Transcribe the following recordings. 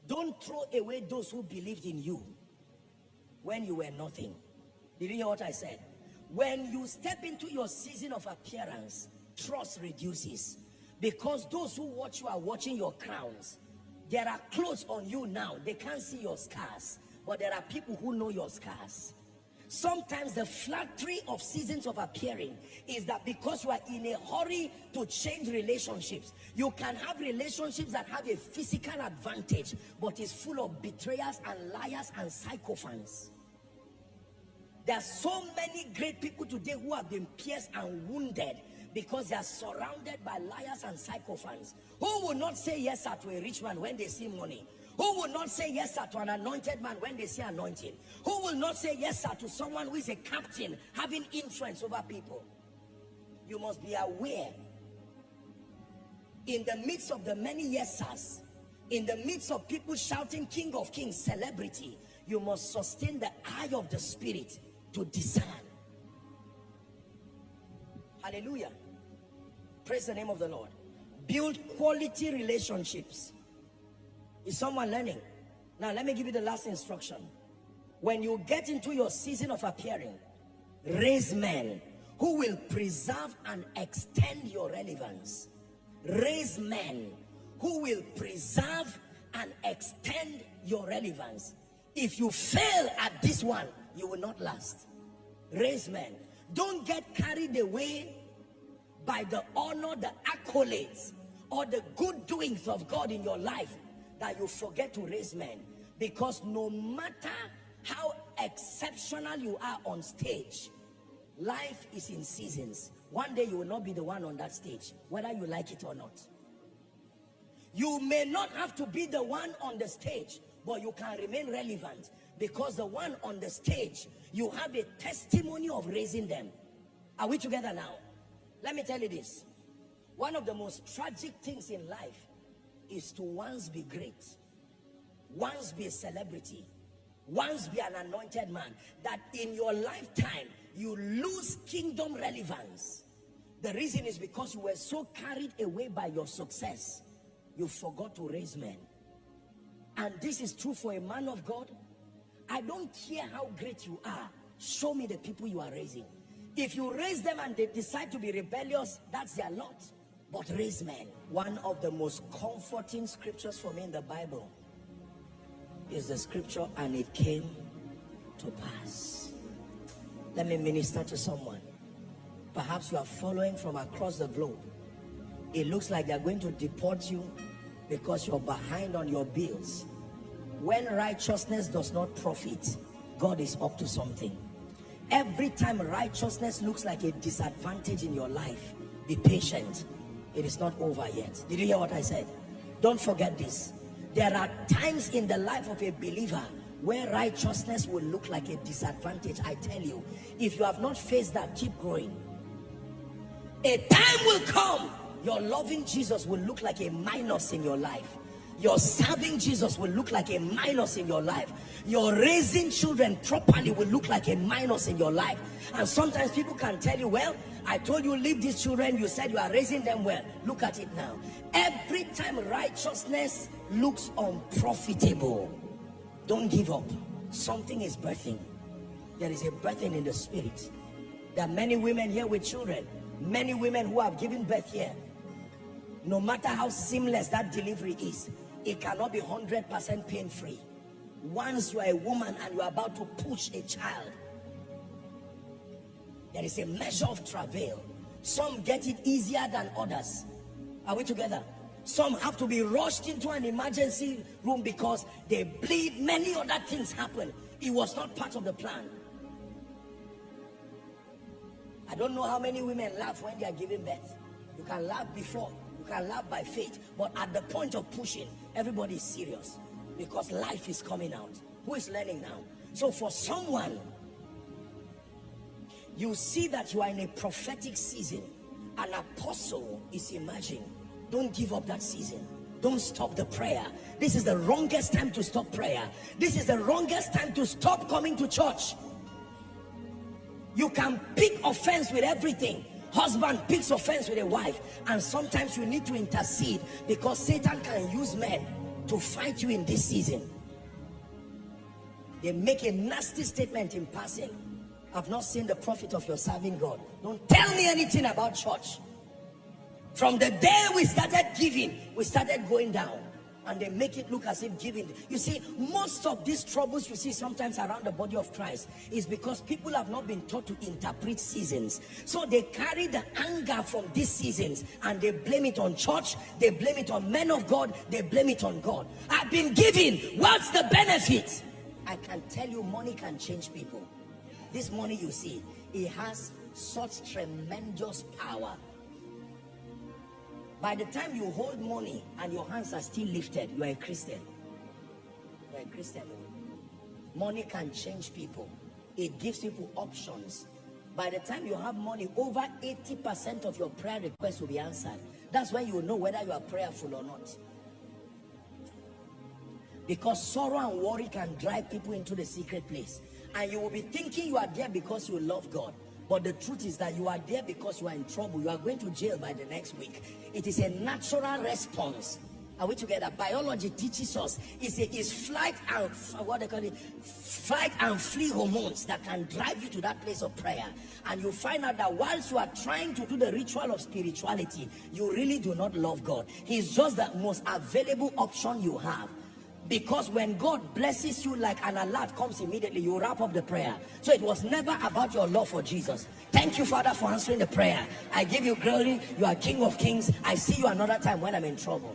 Don't throw away those who believed in you when you were nothing. Did you hear what I said? When you step into your season of appearance, trust reduces. Because those who watch you are watching your crowns. There are clothes on you now. They can't see your scars. But there are people who know your scars. Sometimes the flattery of seasons of appearing is that because you are in a hurry to change relationships, you can have relationships that have a physical advantage, but is full of betrayers and liars and sycophants. There are so many great people today who have been pierced and wounded because they are surrounded by liars and sycophants. Who will not say yes sir to a rich man when they see money? Who will not say yes sir to an anointed man when they see anointing? Who will not say yes sir to someone who is a captain having influence over people? You must be aware. In the midst of the many yes sirs, in the midst of people shouting King of Kings, celebrity, you must sustain the eye of the Spirit to discern. Hallelujah. Praise the name of the Lord. Build quality relationships. Is someone learning? Now let me give you the last instruction. When you get into your season of appearing, raise men who will preserve and extend your relevance. Raise men who will preserve and extend your relevance. If you fail at this one, you will not last. Raise men. Don't get carried away by the honor, the accolades, or the good doings of God in your life that you forget to raise men. Because no matter how exceptional you are on stage, life is in seasons. One day you will not be the one on that stage, whether you like it or not. You may not have to be the one on the stage, but you can remain relevant, because the one on the stage, you have a testimony of raising them. Are we together now? Let me tell you this. One of the most tragic things in life is to once be great, once be a celebrity, once be an anointed man, that in your lifetime you lose kingdom relevance. The reason is because you were so carried away by your success, you forgot to raise men. And this is true for a man of God. I don't care how great you are, show me the people you are raising. If you raise them and they decide to be rebellious, that's their lot. But raise men. One of the most comforting scriptures for me in the Bible is the scripture, and it came to pass. Let me minister to someone. Perhaps you are following from across the globe. It looks like they're going to deport you because you're behind on your bills. When righteousness does not profit, God is up to something. Every time righteousness looks like a disadvantage in your life, be patient. It is not over yet. Did you hear what I said? Don't forget this. There are times in the life of a believer where righteousness will look like a disadvantage. I tell you, if you have not faced that, keep growing. A time will come, your loving Jesus will look like a minus in your life. Your serving Jesus will look like a minus in your life. Your raising children properly will look like a minus in your life. And sometimes people can tell you, well, I told you leave these children, you said you are raising them well. Look at it now. Every time righteousness looks unprofitable, don't give up. Something is birthing. There is a birthing in the spirit. There are many women here with children, many women who have given birth here. No matter how seamless that delivery is, it cannot be 100% pain-free. Once you are a woman and you are about to push a child, there is a measure of travail. Some get it easier than others. Are we together? Some have to be rushed into an emergency room because they bleed. Many other things happen. It was not part of the plan. I don't know how many women laugh when they are giving birth. You can laugh before, you can laugh by faith, but at the point of pushing, everybody is serious because life is coming out. Who is learning now? So for someone, you see that you are in a prophetic season. An apostle is emerging. Don't give up that season. Don't stop the prayer. This is the wrongest time to stop prayer. This is the wrongest time to stop coming to church. You can pick offense with everything. Husband picks offense with a wife, and sometimes you need to intercede because Satan can use men to fight you in this season. They make a nasty statement in passing. I've not seen the profit of your serving God. Don't tell me anything about church. From the day we started giving, we started going down. And they make it look as if giving. You see, most of these troubles you see sometimes around the body of Christ is because people have not been taught to interpret seasons. So they carry the anger from these seasons and they blame it on church, they blame it on men of God, they blame it on God. I've been giving. What's the benefit? I can tell you, money can change people. This money you see, it has such tremendous power. By the time you hold money and your hands are still lifted, you are a Christian. You are a Christian. Money can change people. It gives people options. By the time you have money, over 80% of your prayer requests will be answered. That's when you will know whether you are prayerful or not. Because sorrow and worry can drive people into the secret place. And you will be thinking you are there because you love God. But the truth is that you are there because you are in trouble. You are going to jail by the next week. It is a natural response. Are we together? Biology teaches us it's flight and what they call it, flight and flee hormones that can drive you to that place of prayer. And you find out that whilst you are trying to do the ritual of spirituality, you really do not love God. He's just the most available option you have. Because when God blesses you, like an alert comes immediately, you wrap up the prayer. So it was never about your love for Jesus. Thank you, Father, for answering the prayer. I give you glory. You are King of Kings. I see you another time when I'm in trouble.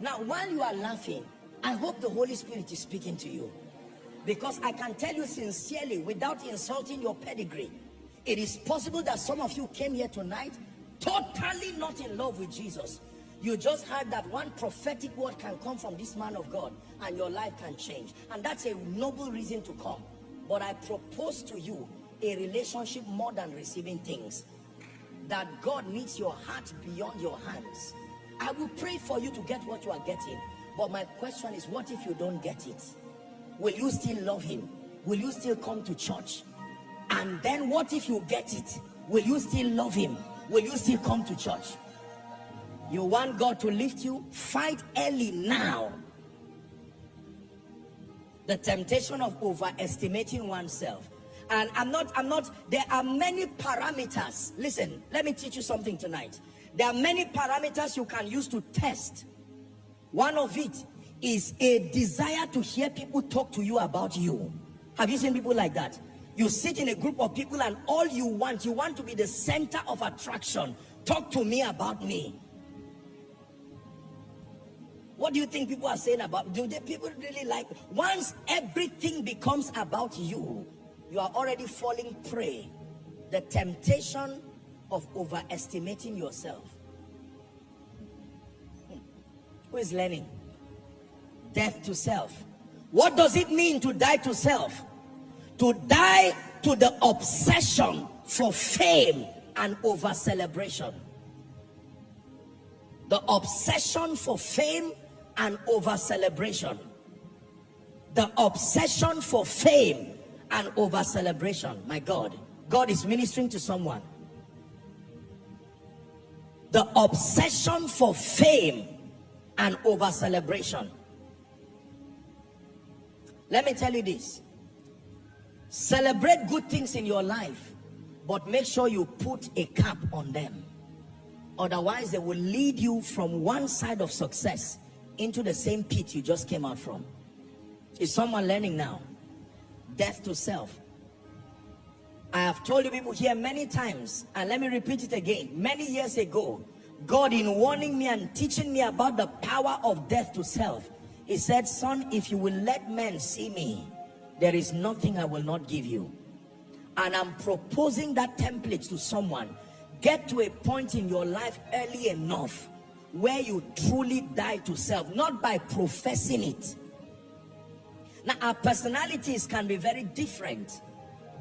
Now, while you are laughing, I hope the Holy Spirit is speaking to you. Because I can tell you sincerely, without insulting your pedigree, it is possible that some of you came here tonight totally not in love with Jesus. You just heard that one prophetic word can come from this man of God and your life can change. And that's a noble reason to come. But I propose to you a relationship more than receiving things. That God needs your heart beyond your hands. I will pray for you to get what you are getting. But my question is, what if you don't get it? Will you still love him? Will you still come to church? And then what if you get it? Will you still love him? Will you still come to church? You want God to lift you? Fight early now. The temptation of overestimating oneself. And there are many parameters. Listen, let me teach you something tonight. There are many parameters you can use to test. One of it is a desire to hear people talk to you about you. Have you seen people like that? You sit in a group of people and all you want to be the center of attraction. Talk to me about me. What do you think people are saying about? Do people really like? Once everything becomes about you, you are already falling prey. The temptation of overestimating yourself. Who is learning? Death to self. What does it mean to die to self? To die to the obsession for fame and over celebration. The obsession for fame and over celebration. The obsession for fame and over celebration. My God, God is ministering to someone. The obsession for fame and over celebration. Let me tell you this. Celebrate good things in your life, but make sure you put a cap on them. Otherwise, they will lead you from one side of success into the same pit you just came out from. Is someone learning now? Death to self. I have told you people here many times, and let me repeat it again. Many years ago, God, in warning me and teaching me about the power of death to self, he said, son, if you will let men see me, there is nothing I will not give you. And I'm proposing that template to someone. Get to a point in your life early enough where you truly die to self, not by professing it. Now, our personalities can be very different,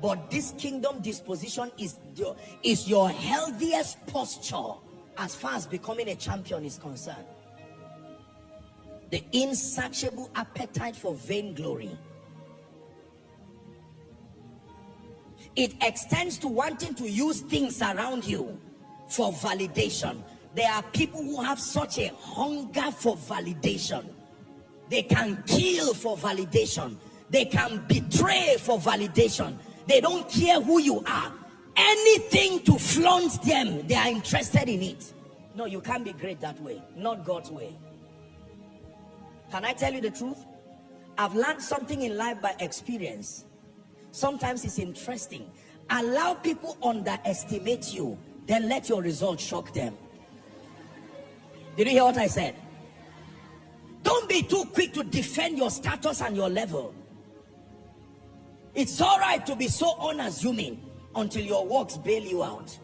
but this kingdom disposition is your healthiest posture as far as becoming a champion is concerned. The insatiable appetite for vainglory. It extends to wanting to use things around you for validation. There are people who have such a hunger for validation. They can kill for validation. They can betray for validation. They don't care who you are. Anything to flaunt them, they are interested in it. No, you can't be great that way. Not God's way. Can I tell you the truth? I've learned something in life by experience. Sometimes it's interesting. Allow people underestimate you, then let your results shock them. Did you hear what I said? Don't be too quick to defend your status and your level. It's all right to be so unassuming until your works bail you out.